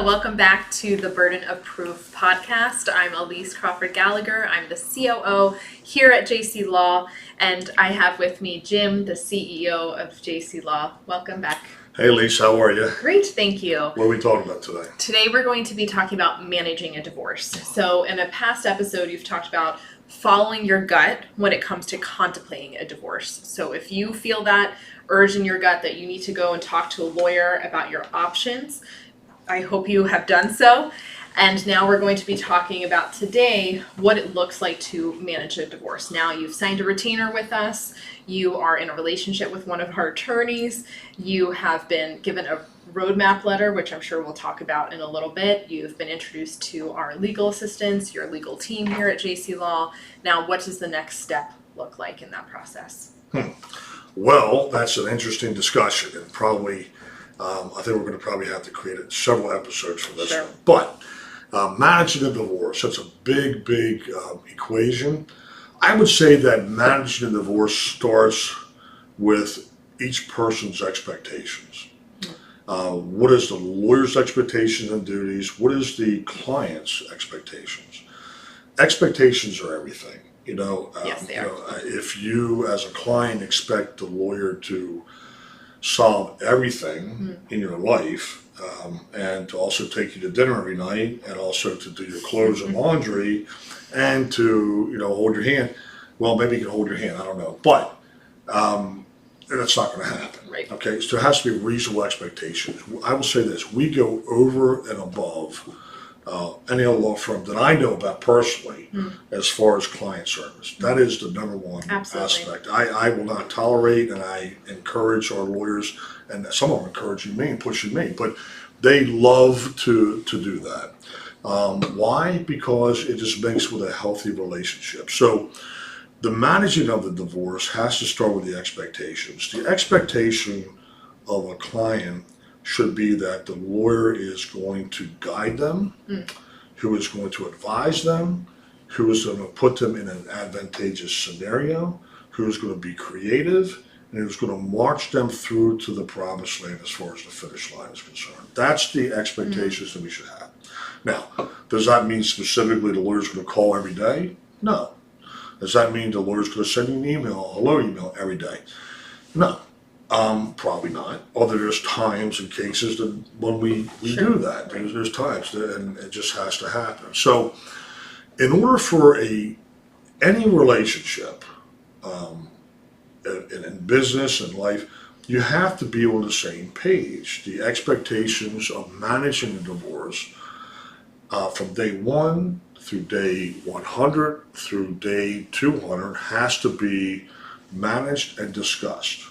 Welcome back to the Burden of Proof podcast. I'm Elise Crawford Gallagher. I'm the COO here at JC Law, and I have with me Jim, the CEO of JC Law. Welcome back. Hey Elise, how are you? Great, thank you. What are we talking about today? Today we're going to be talking about managing a divorce. So in a past episode, you've talked about following your gut when it comes to contemplating a divorce. So if you feel that urge in your gut that you need to go and talk to a lawyer about your options, I hope you have done so. And now we're going to be talking about today what it looks like to manage a divorce. Now you've signed a retainer with us. You are in a relationship with one of our attorneys. You have been given a roadmap letter, which I'm sure we'll talk about in a little bit. You've been introduced to our legal assistants, your legal team here at JC Law. Now, what does the next step look like in that process? Well, that's an interesting discussion, and probably I think we're going to probably have to create several episodes for this one. But managing a divorce, that's a big equation. I would say that managing a divorce starts with each person's expectations. What is the lawyer's expectations and duties? What is the client's expectations? Expectations are everything. Yes, they are. If you as a client expect the lawyer to solve everything in your life, and to also take you to dinner every night, and also to do your clothes and laundry, and to hold your hand. Well, maybe you can hold your hand. I don't know, but that's not going to happen. Right. Okay, so there has to be reasonable expectations. I will say this: we go over and above any other law firm that I know about personally as far as client service. That is the number one aspect. I will not tolerate, and I encourage our lawyers, and some of them encouraging me and pushing me, but they love to do that. Why? Because it just makes with a healthy relationship. So the managing of the divorce has to start with the expectations. The expectation of a client should be that the lawyer is going to guide them, who is going to advise them, who is going to put them in an advantageous scenario, who is going to be creative, and who's going to march them through to the promised land as far as the finish line is concerned. That's the expectations that we should have. Now, does that mean specifically the lawyer's going to call every day? No. Does that mean the lawyer's going to send you an email, a hello email every day? No. Probably not. Although there's times and cases that when we do that, there's times that, and it just has to happen. So, in order for any relationship, in business and life, you have to be on the same page. The expectations of managing a divorce from day 1 through day 100 through day 200 has to be managed and discussed.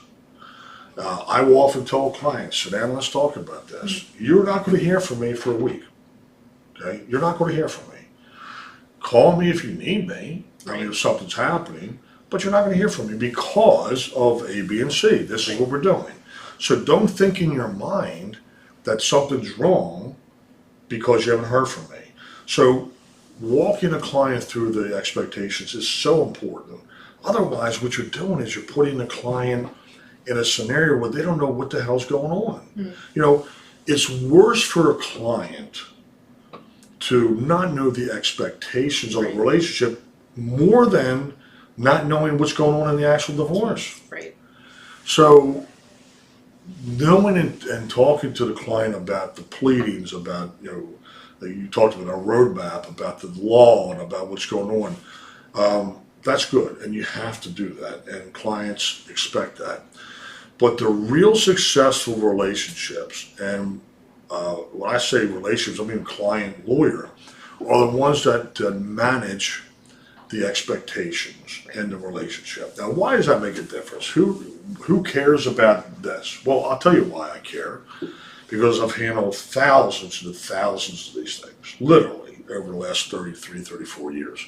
I will often tell clients, sit down, let's talk about this. You're not going to hear from me for a week. Okay? You're not going to hear from me. Call me if you need me. I mean, if something's happening, but you're not going to hear from me because of A, B, and C. This is what we're doing. So don't think in your mind that something's wrong because you haven't heard from me. So walking a client through the expectations is so important. Otherwise, what you're doing is you're putting the client in a scenario where they don't know what the hell's going on. It's worse for a client to not know the expectations of the relationship more than not knowing what's going on in the actual divorce. Right. So knowing and talking to the client about the pleadings, about, you talked about a roadmap, about the law and about what's going on, that's good. And you have to do that. And clients expect that. But the real successful relationships, and when I say relationships, I mean client-lawyer, are the ones that manage the expectations in the relationship. Now, why does that make a difference? Who cares about this? Well, I'll tell you why I care. Because I've handled thousands and thousands of these things, literally, over the last 33, 34 years.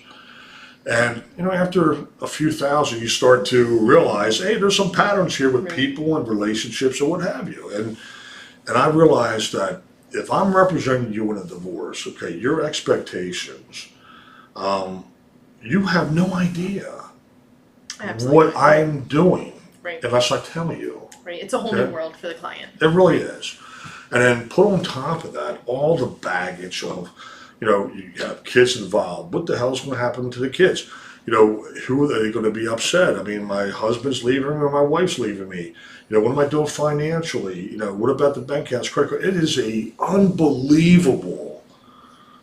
And, after a few thousand, you start to realize, hey, there's some patterns here with people and relationships and what have you. And I realized that if I'm representing you in a divorce, okay, your expectations, you have no idea what I'm doing unless I tell you. Right. It's a whole new world for the client. It really is. And then put on top of that all the baggage of, you have kids involved. What the hell's going to happen to the kids? Who are they going to be upset? I mean, my husband's leaving me or my wife's leaving me. What am I doing financially? What about the bank accounts, credit card? It is a unbelievable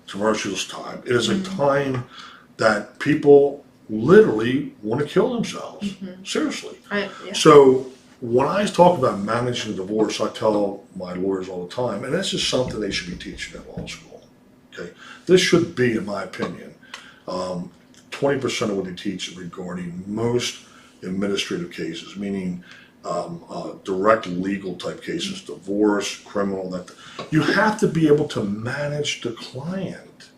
tumultuous time. It is a time that people literally want to kill themselves. Seriously. Yeah. So when I talk about managing divorce, I tell my lawyers all the time, and this is something they should be teaching in law school. Okay, this should be, in my opinion, 20% of what they teach regarding most administrative cases, meaning direct legal type cases, divorce, criminal. That you have to be able to manage the client.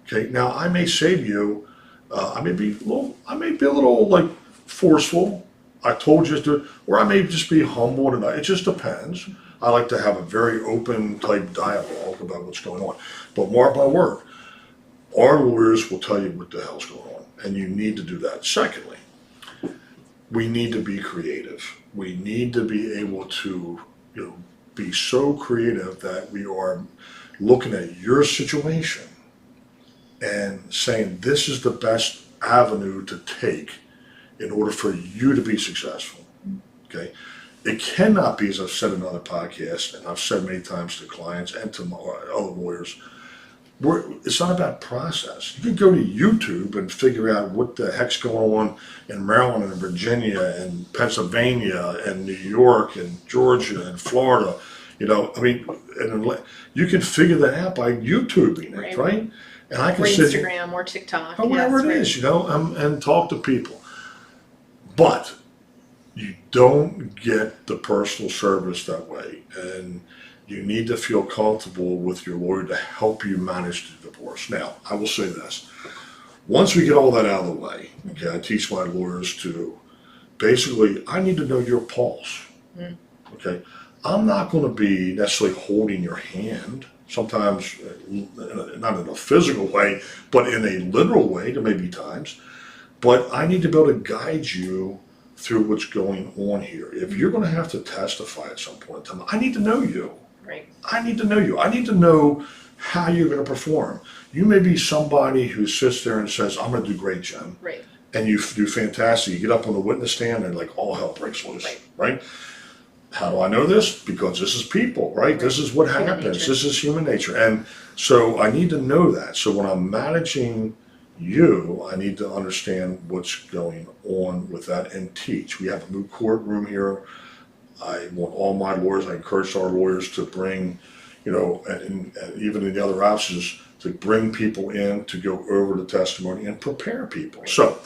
Okay, now I may say to you, I may be a little like forceful. I told you to do it, or I may just be humble tonight. It just depends. I like to have a very open type dialogue about what's going on. But mark my word, our lawyers will tell you what the hell's going on, and you need to do that. Secondly, we need to be creative. We need to be able to, be so creative that we are looking at your situation and saying this is the best avenue to take in order for you to be successful. Okay? It cannot be, as I've said in other podcasts, and I've said many times to clients and to my other lawyers, it's not about process. You can go to YouTube and figure out what the heck's going on in Maryland and Virginia and Pennsylvania and New York and Georgia and Florida. And you can figure that out by YouTubing it, right? And I can or sit Instagram or TikTok. or whatever it is, and talk to people. But you don't get the personal service that way, and you need to feel comfortable with your lawyer to help you manage the divorce. Now, I will say this. Once we get all that out of the way, okay, I teach my lawyers to basically, I need to know your pulse. Okay? I'm not going to be necessarily holding your hand, sometimes not in a physical way, but in a literal way, there may be times. But I need to be able to guide you through what's going on here. If you're going to have to testify at some point in time, I need to know you. Right. I need to know you. I need to know how you're going to perform. You may be somebody who sits there and says, I'm going to do great, Jen. Right. And you do fantastic. You get up on the witness stand and like all hell breaks loose, right? How do I know this? Because this is people, right? This is what Human happens. nature. This is human nature. And so I need to know that. So when I'm managing you, I need to understand what's going on with that and teach. We have a moot court room here. I want all my lawyers, I encourage our lawyers to bring, and even in the other offices, to bring people in to go over the testimony and prepare people. So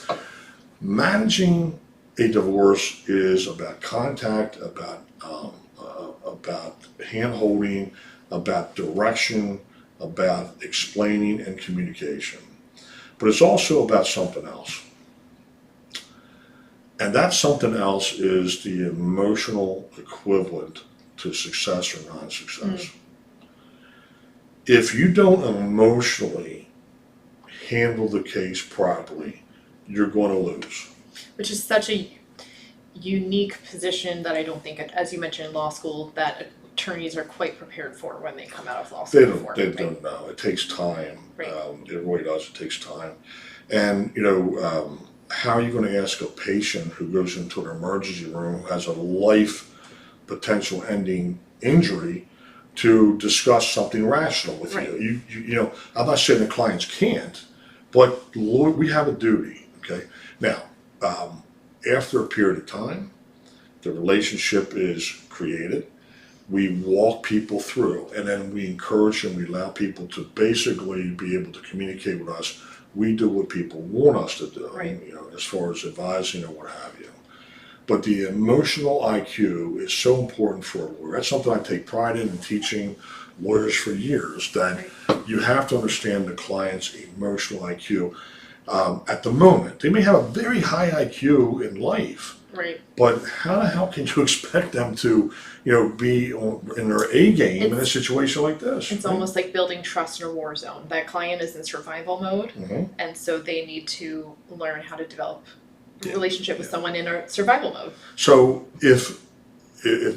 managing a divorce is about contact, about hand-holding, about direction, about explaining and communication. But it's also about something else. And that something else is the emotional equivalent to success or non-success. If you don't emotionally handle the case properly, you're going to lose. Which is such a unique position that I don't think, as you mentioned in law school, that attorneys are quite prepared for when they come out of law school. They don't know. It takes time. Right. It really does. It takes time. And, how are you going to ask a patient who goes into an emergency room who has a life potential ending injury to discuss something rational with you? I'm not saying the clients can't, but we have a duty. Okay. Now, after a period of time, the relationship is created. We walk people through, and then we encourage and we allow people to basically be able to communicate with us. We do what people want us to do, right. As far as advising or what have you. But the emotional IQ is so important for a lawyer. That's something I take pride in teaching lawyers for years, that you have to understand the client's emotional IQ. At the moment, they may have a very high IQ in life, right? But how the hell can you expect them to, be in their A game in a situation like this? It's almost like building trust in a war zone. That client is in survival mode, and so they need to learn how to develop a relationship with someone in a survival mode. So if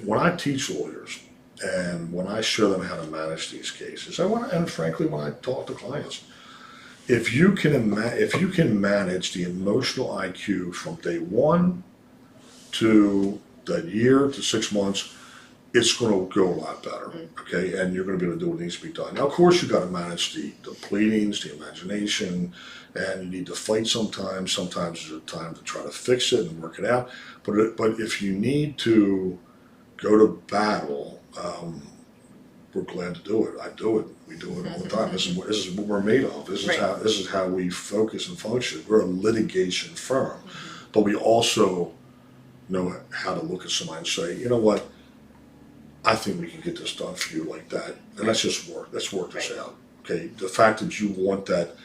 when I teach lawyers, And when I show them how to manage these cases, and frankly, when I talk to clients, if you can manage the emotional IQ from day one to that year to 6 months, it's going to go a lot better, okay? And you're going to be able to do what needs to be done. Now, of course, you got to manage the pleadings, the imagination, and you need to fight sometimes. Sometimes there's a time to try to fix it and work it out. But if you need to go to battle, we're glad to do it. I do it. We do it all the time. This is what we're made of. This is how we focus and function. We're a litigation firm, but we also know how to look at somebody and say, you know what? I think we can get this done for you like that, and let's just work. Let's work this out. Okay. The fact that you want that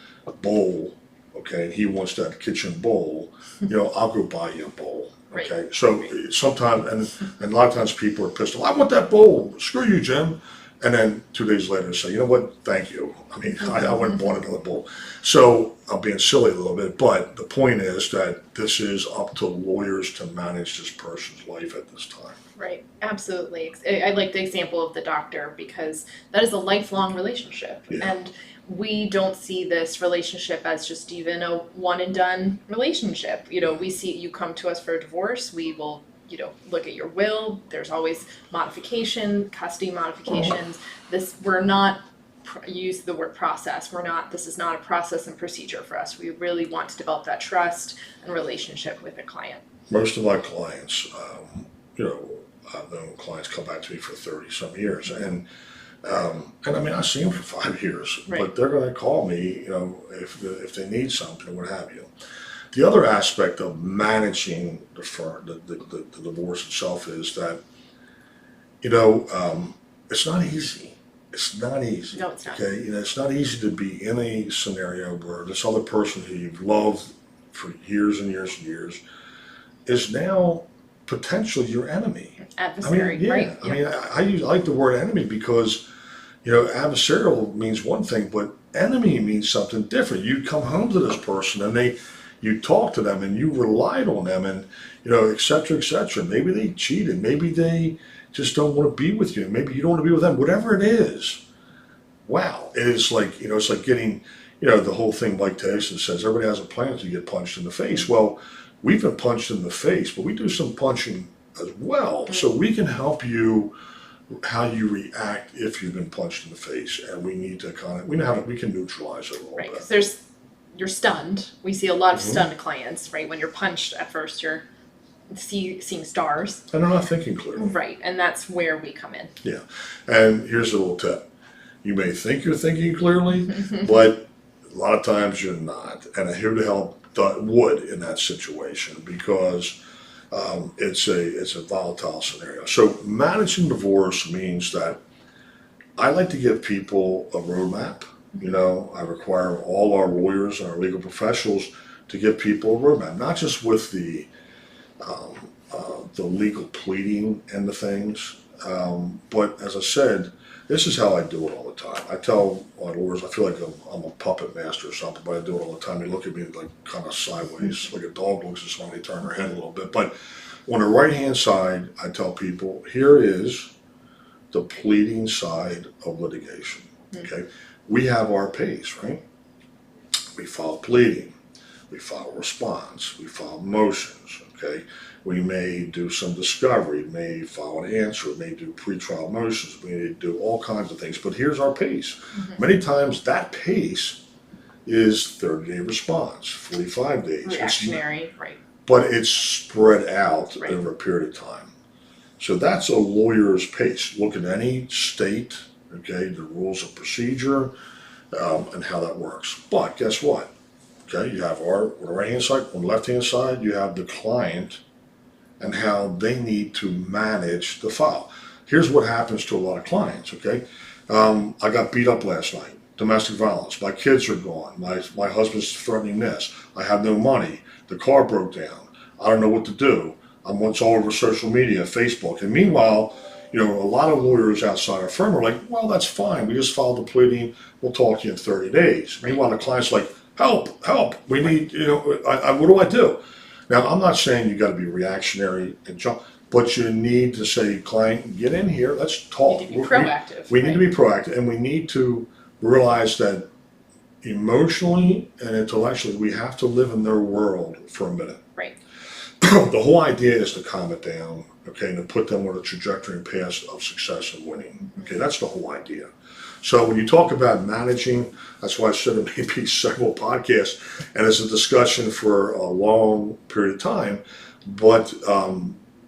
bowl, okay, and he wants that kitchen bowl, I'll go buy you a bowl. Okay. Right. So sometimes, and a lot of times people are pissed off. I want that bowl. Screw you, Jim. And then 2 days later say, you know what? Thank you. I mean, I went and bought another bowl. So I'm being silly a little bit, but the point is that this is up to lawyers to manage this person's life at this time. Right, absolutely. I like the example of the doctor because that is a lifelong relationship. Yeah. And we don't see this relationship as just even a one and done relationship. We see you come to us for a divorce, we will, look at your will. There's always modification, custody modifications. We're not use the word process. This is not a process and procedure for us. We really want to develop that trust and relationship with a client. Most of my clients, I've known clients come back to me for 30 some years, and I mean, I see them for 5 years, Right. but they're going to call me, if they need something or what have you. The other aspect of managing the firm, the divorce itself, is that, it's not easy. It's not easy. No, it's not. Okay, it's not easy to be in a scenario where this other person who you've loved for years and years and years is now potentially your enemy. Adversary, right? I mean, I like the word enemy because, adversarial means one thing, but enemy means something different. You come home to this person and you talk to them and you relied on them and, et cetera, et cetera. Maybe they cheated. Maybe they just don't want to be with you. Maybe you don't want to be with them. Whatever it is, wow. It is like, it's like getting, the whole thing Mike Tyson says, everybody has a plan to get punched in the face. Well, we've been punched in the face, but we do some punching as well. So we can help you how you react if you've been punched in the face, and we need to we can neutralize it a little Right, bit. because you're stunned. We see a lot of stunned clients, right? When you're punched at first, you're seeing stars. And they're not thinking clearly. Right, and that's where we come in. Yeah. And here's a little tip. You may think you're thinking clearly, but a lot of times you're not. And here to help would in that situation because it's a volatile scenario. So managing divorce means that I like to give people a roadmap. I require all our lawyers and our legal professionals to give people a roadmap, not just with the legal pleading and the things, but as I said, this is how I do it all the time. I tell my lawyers, I feel like I'm a puppet master or something, but I do it all the time. They look at me like kind of sideways, like a dog looks at someone, they turn their head a little bit. But on the right-hand side, I tell people, here is the pleading side of litigation, okay? We have our pace, right? We file pleading, we file response, we file motions, okay? We may do some discovery, may file an answer, may do pretrial motions, we may do all kinds of things, but here's our pace. Many times that pace is 30-day response, 45 days. Reactionary, right. But it's spread out Right. over a period of time. So that's a lawyer's pace. Look at any state, okay, the rules of procedure, and how that works. But guess what? Okay, you have on the right-hand side, on the left-hand side, you have the client and how they need to manage the file. Here's what happens to a lot of clients, okay? I got beat up last night, domestic violence. My kids are gone. My husband's threatening this. I have no money. The car broke down. I don't know what to do. I'm once all over social media, Facebook. And meanwhile, a lot of lawyers outside our firm are like, well, that's fine. We just filed the pleading. We'll talk to you in 30 days. Meanwhile, the client's like, help, we need, what do I do? Now, I'm not saying you got to be reactionary and jump. But you need to say, client, get in here, let's talk. You need to be proactive. We need to be proactive, and we need to realize that emotionally and intellectually, we have to live in their world for a minute. Right. The whole idea is to calm it down, okay, and to put them on a trajectory and path of success and winning. Okay, that's the whole idea. So when you talk about managing, that's why I said it may be several podcasts, and it's a discussion for a long period of time, but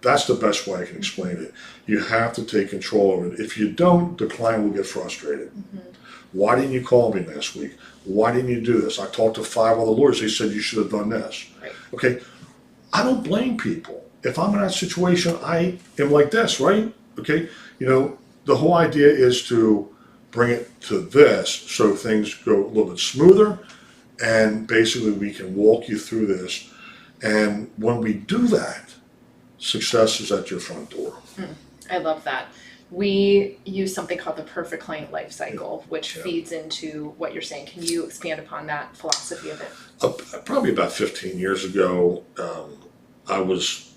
that's the best way I can explain it. You have to take control of it. If you don't, the client will get frustrated. Why didn't you call me last week? Why didn't you do this? I talked to 5 other lawyers. They said you should have done this. Right. Okay, I don't blame people. If I'm in that situation, I am like this, right? Okay, the whole idea is to bring it to this so things go a little bit smoother, and basically we can walk you through this. And when we do that, success is at your front door. I love that. We use something called the perfect client life cycle, which feeds into what you're saying. Can you expand upon that philosophy of it? Probably about 15 years ago, I was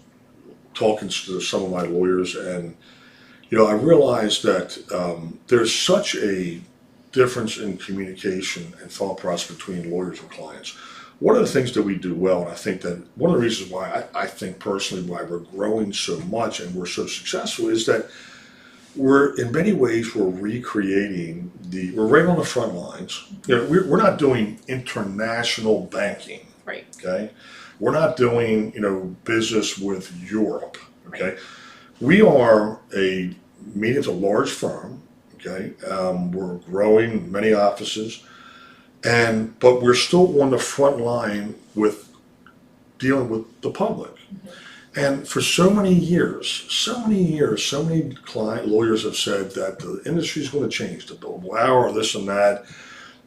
talking to some of my lawyers, and I realized that there's such a difference in communication and thought process between lawyers and clients. One of the things that we do well, and I think that one of the reasons why I think personally why we're growing so much and we're so successful is that we're in many ways we're recreating we're right on the front lines. We're not doing international banking. Right. Okay. We're not doing business with Europe. Okay. We are a medium to large firm. Okay. We're growing many offices, but we're still on the front line with dealing with the public. And for so many years, so many client lawyers have said that the industry is going to change, the billable hour, this and that,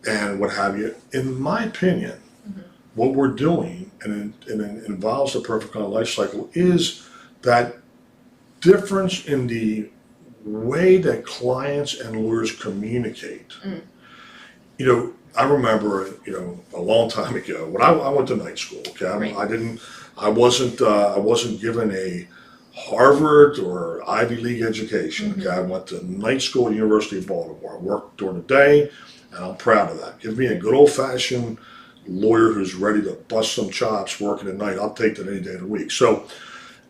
and what have you. In my opinion, what we're doing, and it involves the perfect client life cycle, is that difference in the way that clients and lawyers communicate. I remember, a long time ago when I went to night school. Okay, Right. I wasn't given a Harvard or Ivy League education. Okay, I went to night school at the University of Baltimore. I worked during the day, and I'm proud of that. Give me a good old-fashioned lawyer who's ready to bust some chops working at night. I'll take that any day of the week. So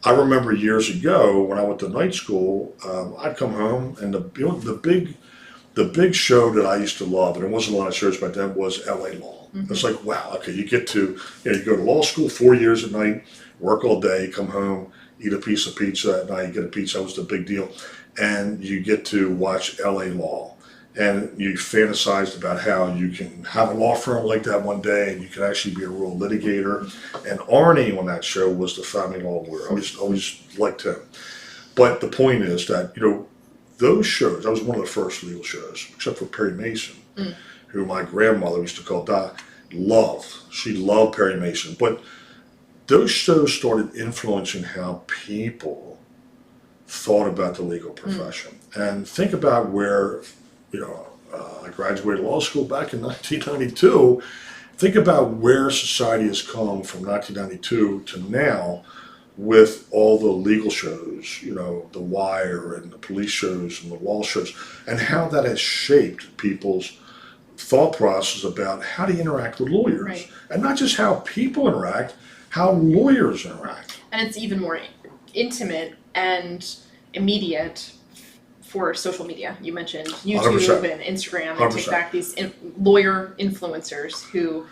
I remember years ago when I went to night school, I'd come home, and the big show that I used to love, and there wasn't a lot of shows back then, was LA Law. It's like, wow, okay, you get to, you go to law school 4 years at night, work all day, come home, eat a piece of pizza at night, get a pizza, that was the big deal. And you get to watch LA Law. And you fantasized about how you can have a law firm like that one day, and you can actually be a real litigator. And Arnie on that show was the family law lawyer. I always liked him. But the point is that, those shows, that was one of the first legal shows, except for Perry Mason, who my grandmother used to call Doc, she loved Perry Mason. But those shows started influencing how people thought about the legal profession. And think about where, I graduated law school back in 1992. Think about where society has come from 1992 to now, with all the legal shows, The Wire and the police shows and the law shows, and how that has shaped people's thought process about how to interact with lawyers. Right. And not just how people interact, how lawyers interact. And it's even more intimate and immediate for social media. You mentioned YouTube 100%. and Instagram and 100%. TikTok, these lawyer influencers who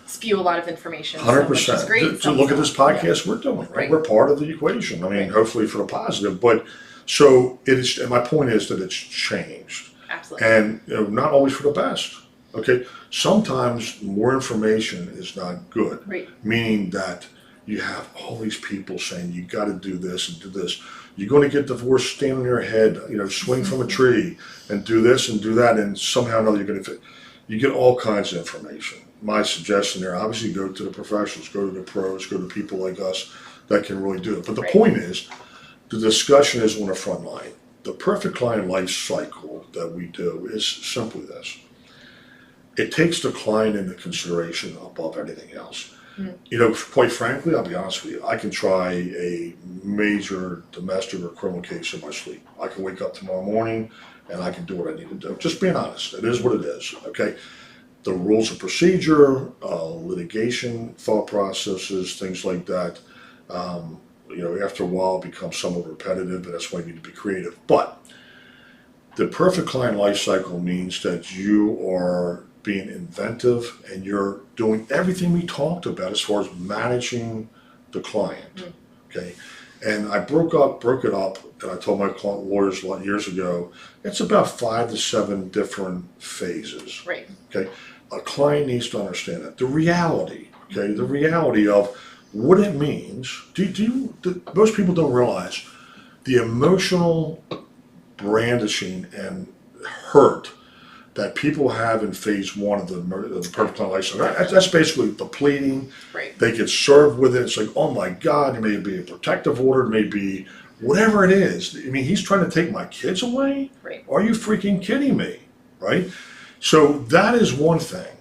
spew a lot of information. 100%. Which is great. To look at this podcast we're doing, right? We're part of the equation. I mean, hopefully for the positive. But so it is, and my point is that it's changed. Absolutely. And not always for the best. Okay. Sometimes more information is not good. Right. Meaning that you have all these people saying you got to do this and do this. You're going to get divorced, stand on your head, swing from a tree, and do this and do that, and somehow or another you're going to fit. You get all kinds of information. My suggestion there, obviously, go to the professionals, go to the pros, go to people like us that can really do it. But the point is, the discussion is on the front line. The perfect client life cycle that we do is simply this. It takes the client into consideration above anything else. You know, quite frankly, I'll be honest with you, I can try a major domestic or criminal case in my sleep. I can wake up tomorrow morning and I can do what I need to do. Just being honest, it is what it is, okay? The rules of procedure, litigation, thought processes, things like that, you know, after a while it becomes somewhat repetitive, and that's why you need to be creative. But the perfect client life cycle means that you are being inventive and you're doing everything we talked about as far as managing the client. Okay. And I broke it up, and I told my lawyers a lot years ago, it's about 5 to 7 different phases. Right. Okay. A client needs to understand that. The reality, okay, the reality of what it means. Most people don't realize the emotional brandishing and hurt that people have in phase one of the perfect client life cycle. That's basically the pleading. Right. They get served with it. It's like, oh my God, it may be a protective order, it may be whatever it is. I mean, he's trying to take my kids away? Right. Are you freaking kidding me? Right? So that is one thing.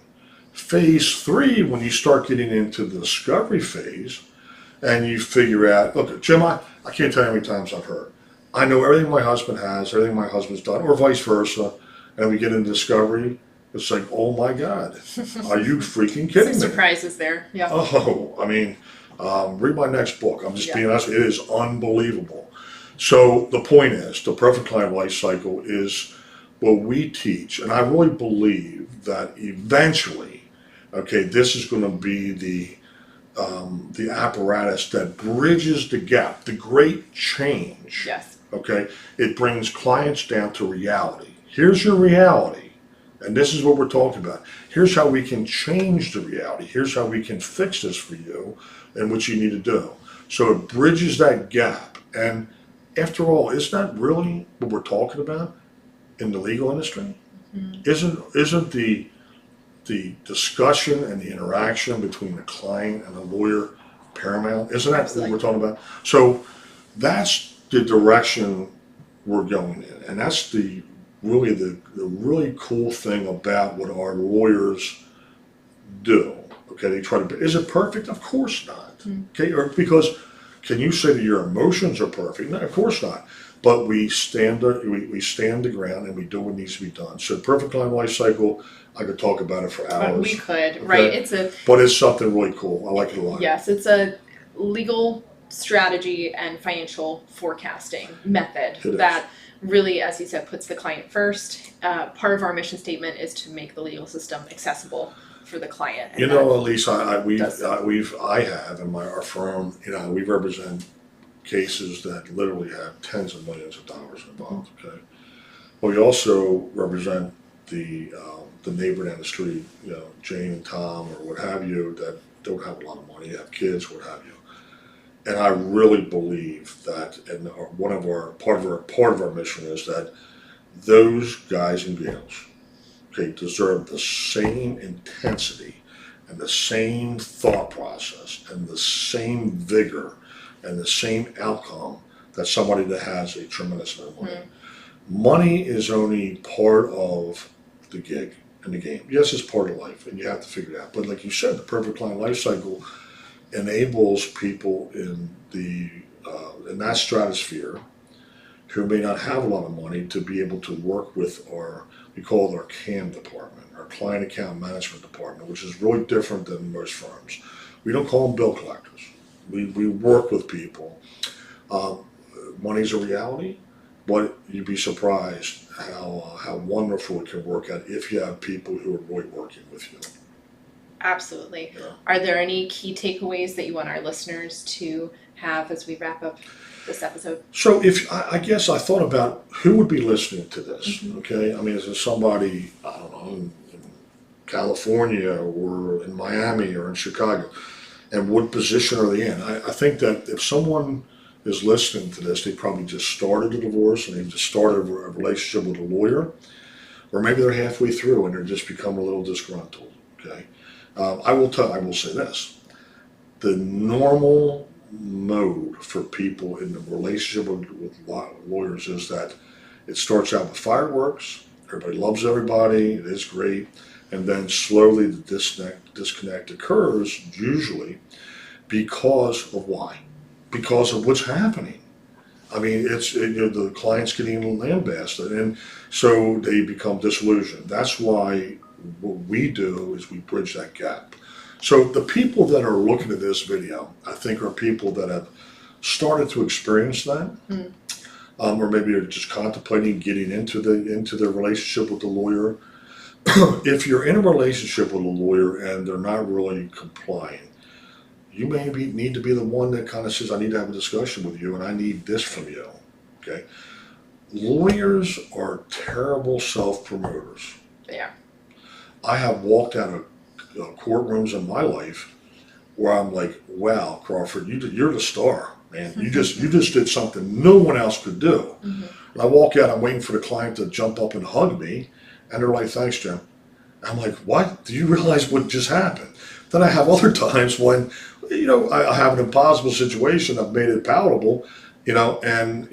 Phase 3, when you start getting into the discovery phase and you figure out, look, Jim, I can't tell you how many times I've heard. I know everything my husband has, everything my husband's done, or vice versa. And we get into discovery, it's like, oh my God, are you freaking kidding me? Some surprises there, yeah. Oh, I mean, read my next book. I'm just Yeah. being honest, it is unbelievable. So the point is, the perfect client life cycle is what we teach, and I really believe that eventually, okay, this is going to be the apparatus that bridges the gap, the great change. Yes. Okay, it brings clients down to reality. Here's your reality, and this is what we're talking about. Here's how we can change the reality. Here's how we can fix this for you and what you need to do. So it bridges that gap. And after all, isn't that really what we're talking about in the legal industry? Isn't the discussion and the interaction between the client and the lawyer paramount? Isn't that Absolutely. what we're talking about? So that's the direction we're going in, and that's the really cool thing about what our lawyers do. Okay, they try to. Is it perfect? Of course not. Okay, or because can you say that your emotions are perfect? No, of course not. But we stand the ground and we do what needs to be done. So perfect client life cycle, I could talk about it for hours. We could, right? But it's something really cool. I like it a lot. Yes, it's a legal strategy and financial forecasting method It is. that really, as you said, puts the client first. Part of our mission statement is to make the legal system accessible for the client. And You know, Elise, I have in our firm, you know, we represent cases that literally have tens of millions of dollars involved. Okay, but we also represent the neighbor down the street, you know, Jane and Tom or what have you, that don't have a lot of money, have kids, what have you. And I really believe that, and part of our mission is that those guys and gals, okay, deserve the same intensity and the same thought process and the same vigor and the same outcome that somebody that has a tremendous amount of money. Money is only part of the gig and the game. Yes, it's part of life, and you have to figure it out. But like you said, the perfect client life cycle enables people in that stratosphere who may not have a lot of money to be able to work with we call it our CAM department, our client account management department, which is really different than most firms. We don't call them bill collectors. We work with people. Money's a reality, but you'd be surprised how wonderful it can work out if you have people who are really working with you. Absolutely. Yeah. Are there any key takeaways that you want our listeners to have as we wrap up this episode? So I guess I thought about who would be listening to this, okay? I mean, is it somebody, I don't know, in California or in Miami or in Chicago? And what position are they in? I think that if someone is listening to this, they probably just started a divorce and they've just started a relationship with a lawyer, or maybe they're halfway through and they're just become a little disgruntled, okay? I will say this, the normal mode for people in the relationship with lawyers is that it starts out with fireworks, Everybody loves everybody. It is great. And then slowly the disconnect occurs, usually because of why? Because of what's happening. I mean, the client's getting lambasted, and so they become disillusioned. That's why what we do is we bridge that gap. So the people that are looking at this video, I think, are people that have started to experience that, or maybe are just contemplating getting into the relationship with the lawyer. If you're in a relationship with a lawyer and they're not really complying, you need to be the one that kind of says, I need to have a discussion with you and I need this from you, okay? Lawyers are terrible self-promoters. They are. I have walked out of courtrooms in my life where I'm like, wow, Crawford, you're the star, man. You just did something no one else could do. And I walk out, I'm waiting for the client to jump up and hug me, and they're like, thanks, Jim. I'm like, what? Do you realize what just happened? Then I have other times when, I have an impossible situation. I've made it palatable, and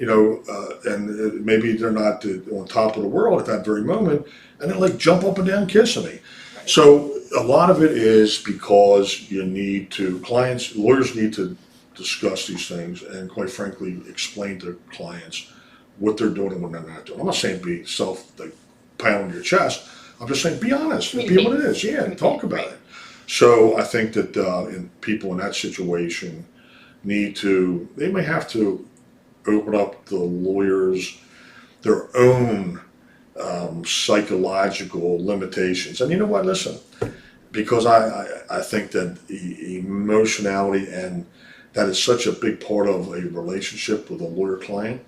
maybe they're not on top of the world at that very moment, and they're like jump up and down kissing me. Right. So a lot of it is because lawyers need to discuss these things and, quite frankly, explain to clients what they're doing and what they're not doing. I'm not saying be pound on your chest. I'm just saying be honest, be what it is. Yeah, talk about it. So I think that people in that situation they may have to open up the lawyers their own psychological limitations. And you know what? Listen, because I think that emotionality and that is such a big part of a relationship with a lawyer-client.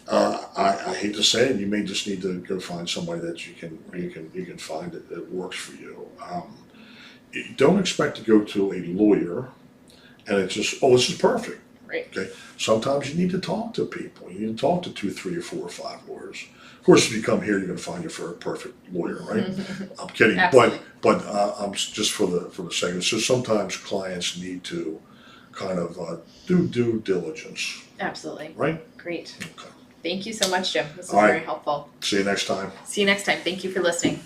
I hate to say it, you may just need to go find somebody that you can find that works for you. Don't expect to go to a lawyer and it's just, this is perfect. Right. Okay. Sometimes you need to talk to people. You need to talk to 2, 3, or 4 or 5 lawyers. Of course, if you come here, you're going to find your perfect lawyer, right? I'm kidding, but I'm just for the sake of it. So sometimes clients need to kind of do due diligence. Absolutely. Right? Great. Okay. Thank you so much, Jim. This was All right. very helpful. See you next time. See you next time. Thank you for listening.